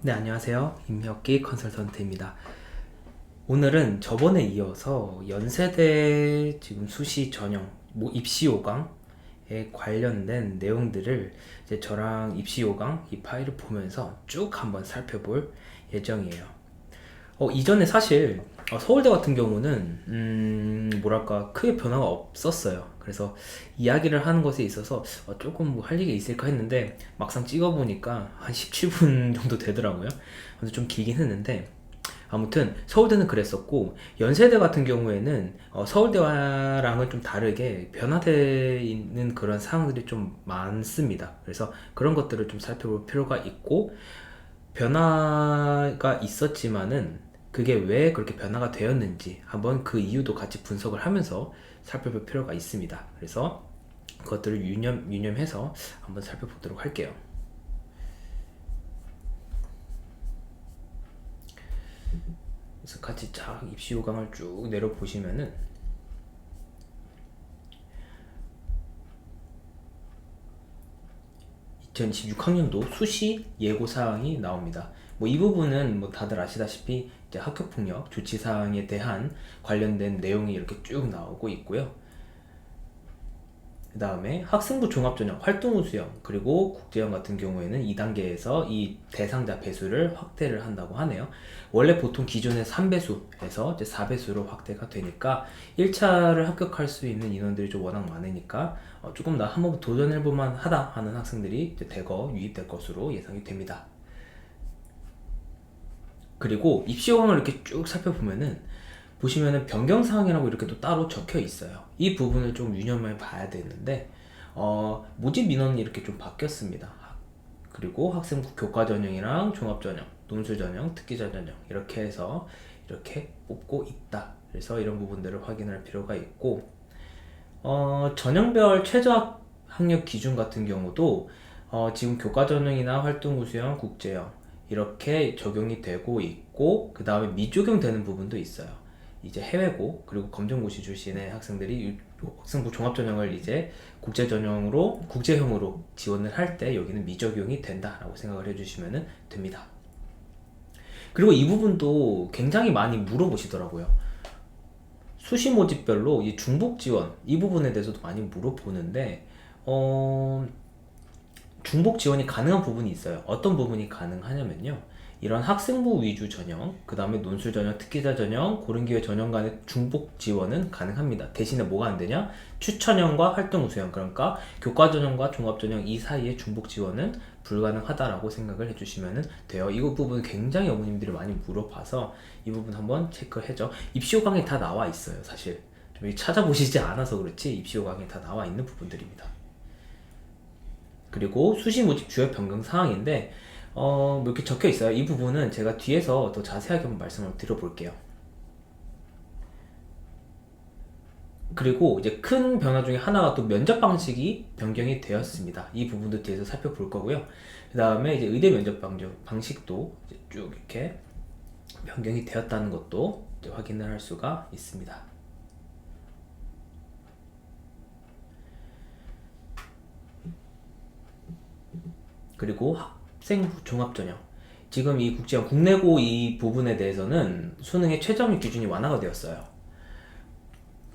네, 안녕하세요. 임혁기 컨설턴트입니다. 오늘은 저번에 이어서 연세대 지금 수시 전형, 입시 5강에 관련된 내용들을 이제 저랑 입시 5강 이 파일을 보면서 쭉 한번 살펴볼 예정이에요. 이전에 사실 서울대 같은 경우는 뭐랄까 크게 변화가 없었어요. 그래서 이야기를 하는 것에 있어서 조금 뭐 할 얘기 있을까 했는데 막상 찍어보니까 한 17분 정도 되더라고요. 그래서 좀 길긴 했는데 아무튼 서울대는 그랬었고 연세대 같은 경우에는 서울대와랑은 좀 다르게 변화되어 있는 그런 사항들이 좀 많습니다. 그래서 그런 것들을 좀 살펴볼 필요가 있고 변화가 있었지만은 그게 왜 그렇게 변화가 되었는지 한번 그 이유도 같이 분석을 하면서 살펴볼 필요가 있습니다. 그래서 그것들을 유념해서 한번 살펴보도록 할게요. 그래서 같이 쫙 입시 요강을 쭉 내려보시면은 2026학년도 수시 예고사항이 나옵니다. 뭐 이 부분은 뭐 다들 아시다시피 이제 학교폭력 조치사항에 대한 관련된 내용이 이렇게 쭉 나오고 있고요. 그 다음에 학생부 종합전형, 활동우 수형, 그리고 국제형 같은 경우에는 2단계에서 이 대상자 배수를 확대를 한다고 하네요. 원래 보통 기존의 3배수에서 이제 4배수로 확대가 되니까 1차를 합격할 수 있는 인원들이 좀 워낙 많으니까 조금 더 한번 도전해볼만 하다 하는 학생들이 이제 대거 유입될 것으로 예상이 됩니다. 그리고 입시 요강을 이렇게 쭉 살펴보면은 보시면은 변경사항이라고 이렇게 또 따로 적혀 있어요. 이 부분을 좀 유념해 봐야 되는데 모집 민원이 이렇게 좀 바뀌었습니다. 그리고 학생부 교과전형이랑 종합전형, 논술전형, 특기전형 이렇게 해서 이렇게 뽑고 있다. 그래서 이런 부분들을 확인할 필요가 있고 전형별 최저 학력 기준 같은 경우도 지금 교과전형이나 활동우수형, 국제형 이렇게 적용이 되고 있고 그 다음에 미적용되는 부분도 있어요. 이제 해외고 그리고 검정고시 출신의 학생들이 학생부 종합전형을 이제 국제형으로 지원을 할 때 여기는 미적용이 된다라고 생각을 해주시면 됩니다. 그리고 이 부분도 굉장히 많이 물어보시더라고요. 수시 모집별로 이 중복 지원 이 부분에 대해서도 많이 물어보는데 중복 지원이 가능한 부분이 있어요. 어떤 부분이 가능하냐면요. 이런 학생부 위주 전형, 그 다음에 논술 전형, 특기자 전형, 고른기회 전형 간의 중복 지원은 가능합니다. 대신에 뭐가 안 되냐? 추천형과 활동 우수형, 그러니까 교과 전형과 종합 전형 이 사이의 중복 지원은 불가능하다라고 생각을 해주시면 돼요. 이 부분 굉장히 어머님들이 많이 물어봐서 이 부분 한번 체크해줘. 입시호강에 다 나와 있어요, 사실. 좀 찾아보시지 않아서 그렇지 입시호강에 다 나와 있는 부분들입니다. 그리고 수시 모집 주요 변경 사항인데 뭐 이렇게 적혀 있어요. 이 부분은 제가 뒤에서 더 자세하게 한번 말씀을 드려볼게요. 그리고 이제 큰 변화 중에 하나가 또 면접 방식이 변경이 되었습니다. 이 부분도 뒤에서 살펴볼 거고요. 그 다음에 이제 의대 면접 방식도 이제 쭉 이렇게 변경이 되었다는 것도 이제 확인을 할 수가 있습니다. 그리고 학생부 종합전형 지금 이 국제형 국내고 이 부분에 대해서는 수능의 최저학력 기준이 완화가 되었어요.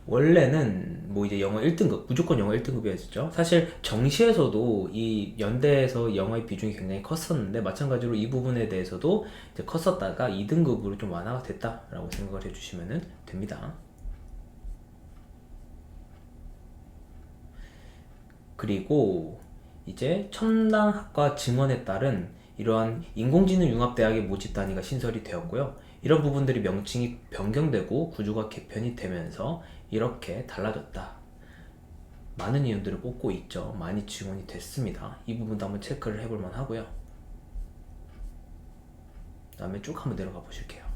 원래는 뭐 이제 영어 1등급 무조건 영어 1등급이었죠. 사실 정시에서도 이 연대에서 영어의 비중이 굉장히 컸었는데 마찬가지로 이 부분에 대해서도 이제 컸었다가 2등급으로 좀 완화가 됐다라고 생각을 해주시면 됩니다. 그리고 이제 첨단학과 증원에 따른 이러한 인공지능 융합대학의 모집 단위가 신설이 되었고요. 이런 부분들이 명칭이 변경되고 구조가 개편이 되면서 이렇게 달라졌다. 많은 인원들을 뽑고 있죠. 많이 지원이 됐습니다. 이 부분도 한번 체크를 해볼 만하고요. 그 다음에 쭉 한번 내려가 보실게요.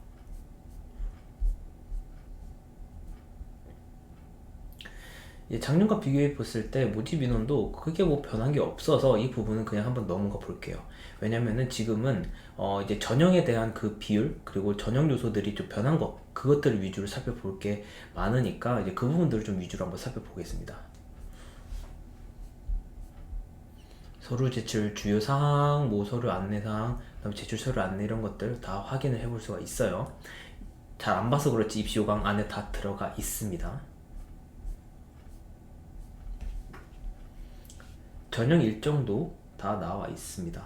작년과 비교해 봤을 때 모집 인원도 크게 뭐 변한 게 없어서 이 부분은 그냥 한번 넘어가 볼게요. 왜냐면은 지금은 이제 전형에 대한 그 비율 그리고 전형 요소들이 좀 변한 것 그것들을 위주로 살펴볼 게 많으니까 이제 그 부분들을 좀 위주로 한번 살펴보겠습니다. 서류 제출 주요 사항, 뭐 서류 안내 사항, 그다음에 제출 서류 안내 이런 것들 다 확인을 해볼 수가 있어요. 잘 안 봐서 그렇지 입시 요강 안에 다 들어가 있습니다. 전형 일정도 다 나와 있습니다.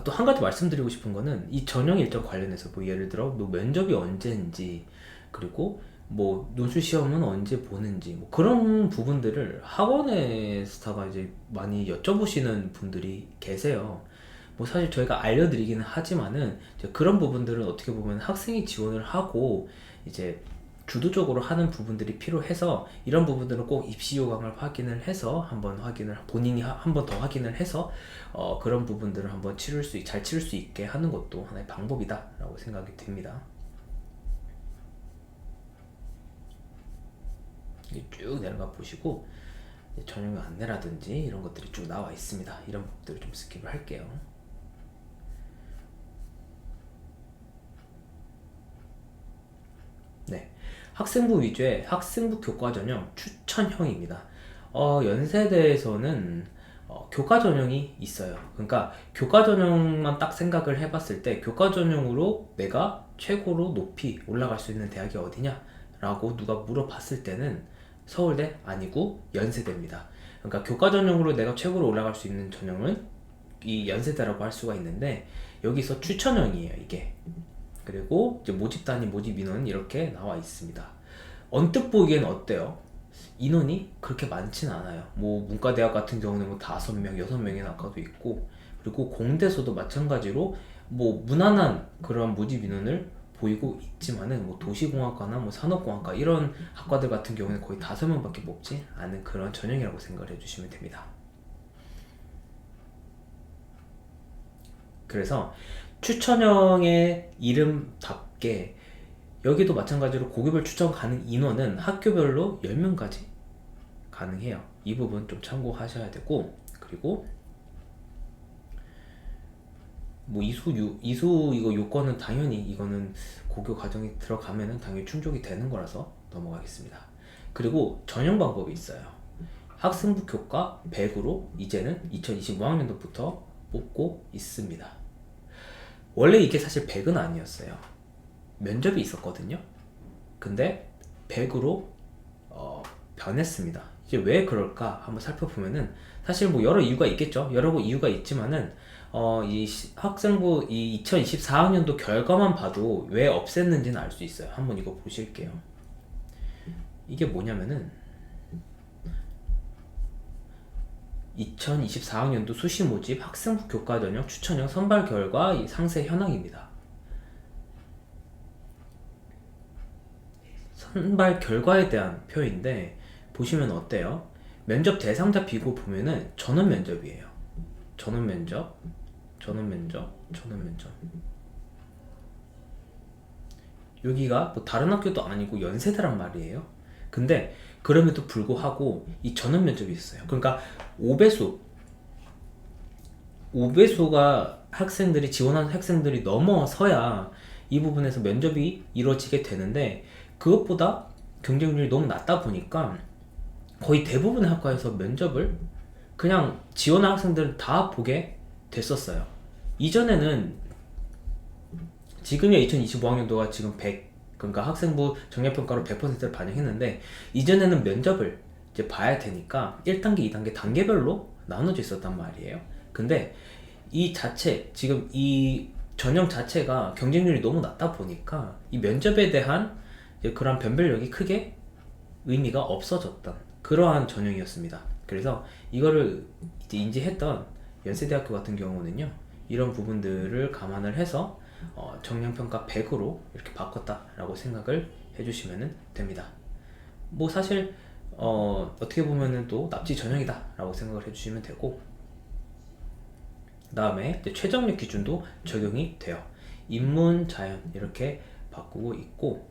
또 한 가지 말씀드리고 싶은 거는 이 전형 일정 관련해서 뭐 예를 들어 뭐 면접이 언제인지, 그리고 뭐 논술 시험은 언제 보는지, 뭐 그런 부분들을 학원의 스타가 이제 많이 여쭤보시는 분들이 계세요. 뭐 사실 저희가 알려드리기는 하지만은 이제 그런 부분들은 어떻게 보면 학생이 지원을 하고 이제 주도적으로 하는 부분들이 필요해서, 이런 부분들은 꼭 입시 요강을 확인을 해서 한번 확인을 본인이 한 번 더 확인을 해서 그런 부분들을 한번 잘 치를 수 있게 하는 것도 하나의 방법이다라고 생각이 듭니다. 쭉 내려가 보시고 전형 안내라든지 이런 것들이 쭉 나와 있습니다. 이런 부분들을 좀 스킵을 할게요. 네, 학생부 위주의 학생부 교과 전형 추천형입니다. 연세대에서는 교과 전형이 있어요. 그러니까 교과 전형만 딱 생각을 해봤을 때 교과 전형으로 내가 최고로 높이 올라갈 수 있는 대학이 어디냐? 라고 누가 물어봤을 때는 서울대 아니고 연세대입니다. 그러니까 교과 전형으로 내가 최고로 올라갈 수 있는 전형은 이 연세대라고 할 수가 있는데, 여기서 추천형이에요, 이게. 그리고 이제 모집 단위, 모집 인원 이렇게 나와 있습니다. 언뜻 보기엔 어때요? 인원이 그렇게 많진 않아요. 뭐 문과대학 같은 경우는 뭐 5명, 6명의 학과도 있고, 그리고 공대에서도 마찬가지로 뭐 무난한 그런 모집 인원을 보이고 있지만은, 뭐 도시공학과나 뭐 산업공학과 이런 학과들 같은 경우는 거의 5명밖에 뽑지 않은 그런 전형이라고 생각을 해주시면 됩니다. 그래서 추천형의 이름답게 여기도 마찬가지로 고교별 추천 가능 인원은 학교별로 10명까지 가능해요. 이 부분 좀 참고하셔야 되고, 그리고 뭐 이수 이거 요건은 당연히 이거는 고교 과정에 들어가면은 당연히 충족이 되는 거라서 넘어가겠습니다. 그리고 전형 방법이 있어요. 학생부 교과 100으로 이제는 2025학년도부터 뽑고 있습니다. 원래 이게 사실 100은 아니었어요. 면접이 있었거든요. 근데 100으로 변했습니다. 이제 왜 그럴까 한번 살펴보면은, 사실 뭐 여러 이유가 있겠죠. 여러 이유가 있지만은 이 학생부 이 2024학년도 결과만 봐도 왜 없앴는지는 알 수 있어요. 한번 이거 보실게요. 이게 뭐냐면은 2024학년도 수시 모집 학생부 교과 전형 추천형 선발 결과 상세 현황입니다. 선발 결과에 대한 표인데 보시면 어때요? 면접 대상자 비고 보면은 전원 면접이에요. 전원 면접, 전원 면접, 전원 면접. 여기가 뭐 다른 학교도 아니고 연세대란 말이에요. 근데 그럼에도 불구하고 이 전원 면접이 있어요. 그러니까 5배수가 학생들이 지원하는 학생들이 넘어서야 이 부분에서 면접이 이루어지게 되는데, 그것보다 경쟁률이 너무 낮다 보니까 거의 대부분의 학과에서 면접을 그냥 지원한 학생들은 다 보게 됐었어요. 이전에는 지금의 2025학년도가 지금 100, 그러니까 학생부 정례평가로 100%를 반영했는데, 이전에는 면접을 이제 봐야 되니까 1단계, 2단계 단계별로 나눠져 있었단 말이에요. 근데 지금 이 전형 자체가 경쟁률이 너무 낮다 보니까 이 면접에 대한 그런 변별력이 크게 의미가 없어졌던 그러한 전형이었습니다. 그래서 이거를 이제 인지했던 연세대학교 같은 경우는요, 이런 부분들을 감안을 해서 정량평가 100으로 이렇게 바꿨다라고 생각을 해주시면 됩니다. 뭐 사실 어떻게 보면은 또 납치 전형이다 라고 생각을 해주시면 되고, 그 다음에 최저학력 기준도 적용이 돼요. 인문, 자연 이렇게 바꾸고 있고,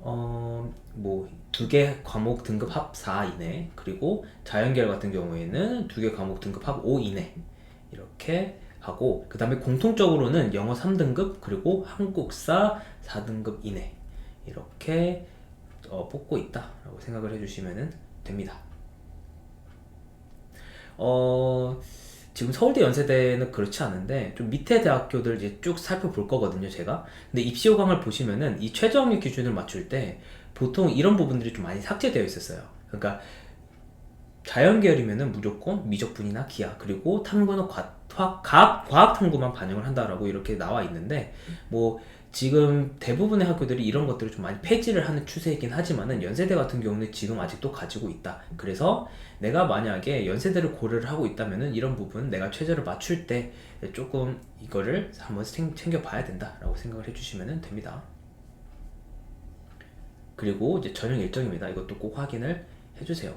뭐 2개 과목 등급 합 4 이내, 그리고 자연계열 같은 경우에는 2개 과목 등급 합 5 이내 이렇게 하고, 그 다음에 공통적으로는 영어 3등급 그리고 한국사 4등급 이내 이렇게 뽑고 있다 라고 생각을 해주시면 됩니다. 지금 서울대 연세대는 그렇지 않은데 좀 밑에 대학교들 이제 쭉 살펴볼 거거든요, 제가. 근데 입시 요강을 보시면은 이 최저학력 기준을 맞출 때 보통 이런 부분들이 좀 많이 삭제되어 있었어요. 그러니까 자연계열이면은 무조건 미적분이나 기하, 그리고 탐구는 과학 탐구만 반영을 한다라고 이렇게 나와 있는데, 뭐 지금 대부분의 학교들이 이런 것들을 좀 많이 폐지를 하는 추세이긴 하지만은 연세대 같은 경우는 지금 아직도 가지고 있다. 그래서 내가 만약에 연세대를 고려를 하고 있다면은 이런 부분 내가 최저를 맞출 때 조금 이거를 한번 챙겨 봐야 된다라고 생각을 해주시면 됩니다. 그리고 이제 전형 일정입니다. 이것도 꼭 확인을 해주세요.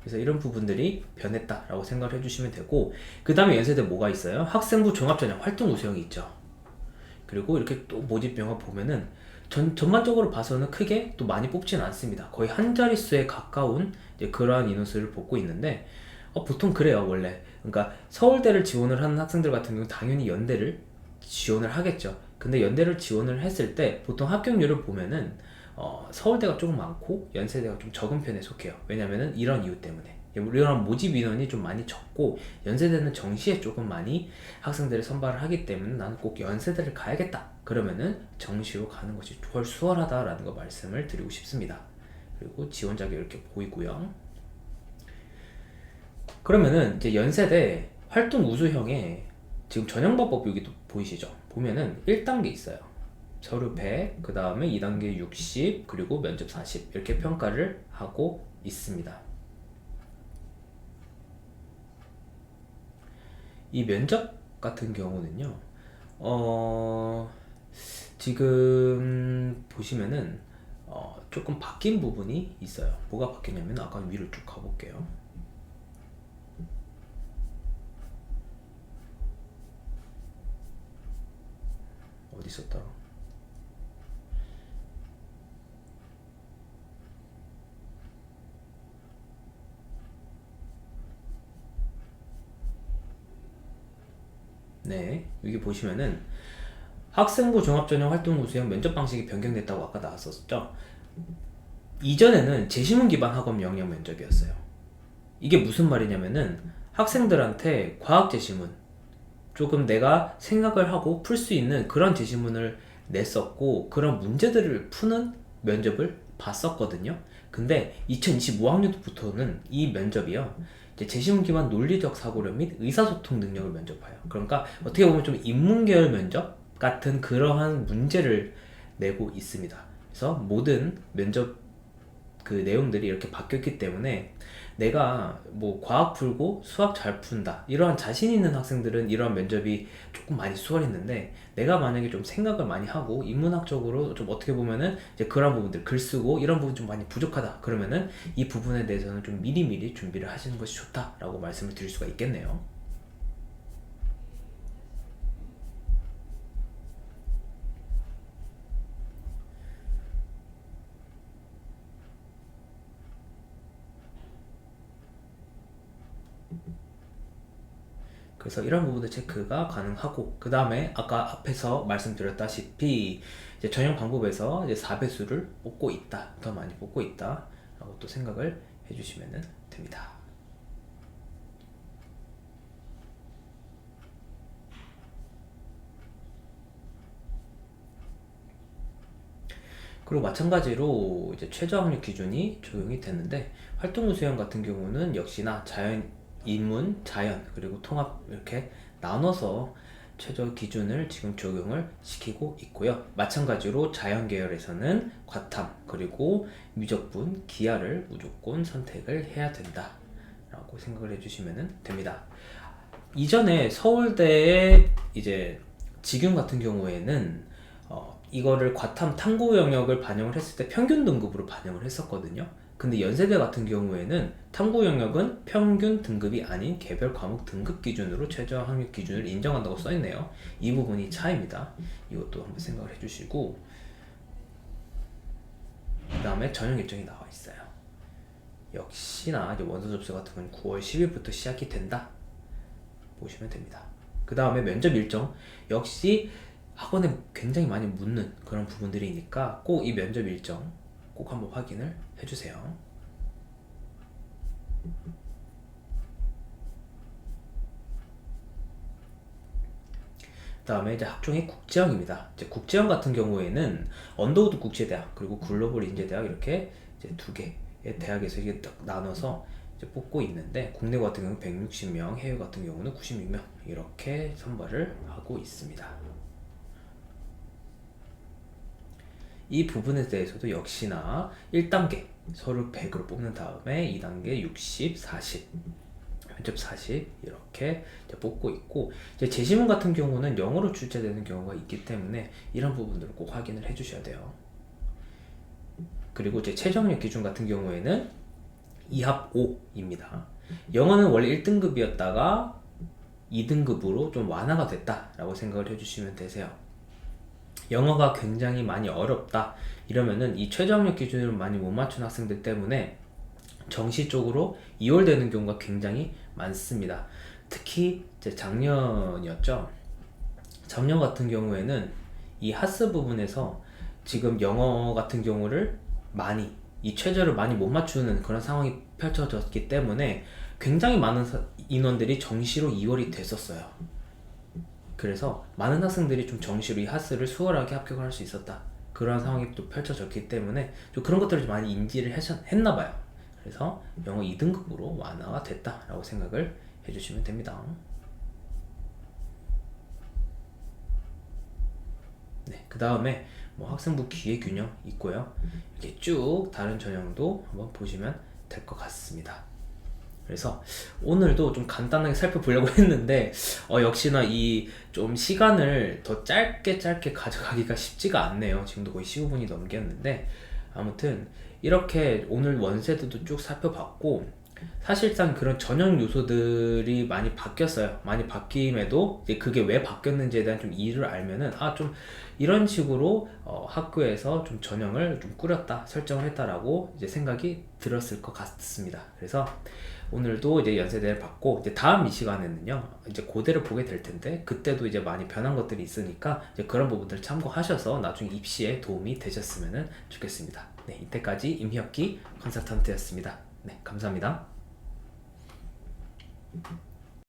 그래서 이런 부분들이 변했다라고 생각을 해주시면 되고, 그 다음에 연세대 뭐가 있어요? 학생부 종합전형 활동 우수형이 있죠. 그리고 이렇게 또 모집병을 보면은 전반적으로 봐서는 크게 또 많이 뽑지는 않습니다. 거의 한 자릿수에 가까운 이제 그러한 인원수를 뽑고 있는데, 보통 그래요, 원래. 그러니까 서울대를 지원을 하는 학생들 같은 경우는 당연히 연대를 지원을 하겠죠. 근데 연대를 지원을 했을 때 보통 합격률을 보면은 서울대가 조금 많고 연세대가 좀 적은 편에 속해요. 왜냐면은 이런 이유 때문에. 이런 모집 인원이 좀 많이 적고 연세대는 정시에 조금 많이 학생들을 선발을 하기 때문에 나는 꼭 연세대를 가야겠다. 그러면은 정시로 가는 것이 훨씬 수월하다라는 거 말씀을 드리고 싶습니다. 그리고 지원 자격 이렇게 보이고요. 그러면은 이제 연세대 활동 우수형에 지금 전형반법 여기도 보이시죠? 보면은 1단계 있어요. 서류 100, 그 다음에 2단계 60, 그리고 면접 40 이렇게 평가를 하고 있습니다. 이 면접 같은 경우는요, 지금 보시면은 조금 바뀐 부분이 있어요. 뭐가 바뀌냐면 아까 위로 쭉 가볼게요. 어디 있었더라? 네, 여기 보시면은 학생부 종합전형 활동 우수형 면접 방식이 변경됐다고 아까 나왔었죠. 이전에는 제시문 기반 학업 영역 면접이었어요. 이게 무슨 말이냐면은 학생들한테 과학 제시문, 조금 내가 생각을 하고 풀 수 있는 그런 제시문을 냈었고 그런 문제들을 푸는 면접을 봤었거든요. 근데 2025학년부터는 이 면접이요, 이제 제시문 기반 논리적 사고력 및 의사소통 능력을 면접해요. 그러니까 어떻게 보면 좀 인문계열 면접 같은 그러한 문제를 내고 있습니다. 그래서 모든 면접 그 내용들이 이렇게 바뀌었기 때문에 내가 뭐 과학 풀고 수학 잘 푼다 이러한 자신 있는 학생들은 이러한 면접이 조금 많이 수월했는데, 내가 만약에 좀 생각을 많이 하고 인문학적으로 좀 어떻게 보면은 이제 그런 부분들 글 쓰고 이런 부분 좀 많이 부족하다 그러면은 이 부분에 대해서는 좀 미리미리 준비를 하시는 것이 좋다라고 말씀을 드릴 수가 있겠네요. 그래서 이런 부분들 체크가 가능하고, 그 다음에 아까 앞에서 말씀드렸다시피 이제 전형 방법에서 이제 4배수를 뽑고 있다, 더 많이 뽑고 있다 라고 또 생각을 해주시면 됩니다. 그리고 마찬가지로 이제 최저학력 기준이 적용이 되는데, 활동부 수형 같은 경우는 역시나 자연, 인문, 자연, 그리고 통합 이렇게 나눠서 최저 기준을 지금 적용을 시키고 있고요. 마찬가지로 자연 계열에서는 과탐, 그리고 미적분, 기하를 무조건 선택을 해야 된다 라고 생각을 해주시면 됩니다. 이전에 서울대의 이제 직윤 같은 경우에는 이거를 과탐 탐구 영역을 반영을 했을 때 평균 등급으로 반영을 했었거든요. 근데 연세대 같은 경우에는 탐구 영역은 평균 등급이 아닌 개별 과목 등급 기준으로 최저 학력 기준을 인정한다고 써있네요. 이 부분이 차이입니다. 이것도 한번 생각을 해주시고, 그 다음에 전형 일정이 나와 있어요. 역시나 이제 원서 접수 같은 건 9월 10일부터 시작이 된다 보시면 됩니다. 그 다음에 면접 일정 역시 학원에 굉장히 많이 묻는 그런 부분들이니까 꼭 이 면접 일정 꼭 한번 확인을 해주세요. 다음에 이제 학종이 국제형입니다. 이제 국제형 같은 경우에는 언더우드 국제대학 그리고 글로벌 인재대학 이렇게 이제 두 개의 대학에서 이게 딱 나눠서 이제 뽑고 있는데 국내 같은 경우는 160명, 해외 같은 경우는 96명 이렇게 선발을 하고 있습니다. 이 부분에 대해서도 역시나 1단계 서류 100으로 뽑는 다음에 2단계 60, 40 면접 40 이렇게 이제 뽑고 있고, 이제 제시문 같은 경우는 영어로 출제되는 경우가 있기 때문에 이런 부분들을 꼭 확인을 해 주셔야 돼요. 그리고 이제 최저학력 기준 같은 경우에는 2합 5입니다. 영어는 원래 1등급이었다가 2등급으로 좀 완화가 됐다라고 생각을 해주시면 되세요. 영어가 굉장히 많이 어렵다 이러면은 이 최저학력 기준을 많이 못 맞춘 학생들 때문에 정시 쪽으로 이월되는 경우가 굉장히 많습니다. 특히 이제 작년이었죠. 작년 같은 경우에는 이 하스 부분에서 지금 영어 같은 경우를 많이 이 최저를 많이 못 맞추는 그런 상황이 펼쳐졌기 때문에 굉장히 많은 인원들이 정시로 이월이 됐었어요. 그래서 많은 학생들이 좀 정시로 이 하스를 수월하게 합격을 할 수 있었다, 그런 상황이 또 펼쳐졌기 때문에 좀 그런 것들을 좀 많이 인지를 했나 봐요. 그래서 영어 2등급으로 완화가 됐다라고 생각을 해주시면 됩니다. 네, 그 다음에 뭐 학생부 기회 균형 있고요. 이렇게 쭉 다른 전형도 한번 보시면 될 것 같습니다. 그래서 오늘도 좀 간단하게 살펴보려고 했는데 역시나 이 좀 시간을 더 짧게 가져가기가 쉽지가 않네요. 지금도 거의 15분이 넘겼는데, 아무튼 이렇게 오늘 원세대도 쭉 살펴봤고, 사실상 그런 전형 요소들이 많이 바뀌었어요. 많이 바뀜에도 이제 그게 왜 바뀌었는지에 대한 좀 이유를 알면은 좀 이런 식으로 학교에서 좀 전형을 좀 꾸렸다, 설정을 했다라고 이제 생각이 들었을 것 같습니다. 그래서 오늘도 이제 연세대를 봤고, 이제 다음 이 시간에는요 이제 고대를 보게 될 텐데, 그때도 이제 많이 변한 것들이 있으니까 이제 그런 부분들 참고하셔서 나중에 입시에 도움이 되셨으면 좋겠습니다. 네, 이때까지 임혁기 컨설턴트였습니다. 네, 감사합니다.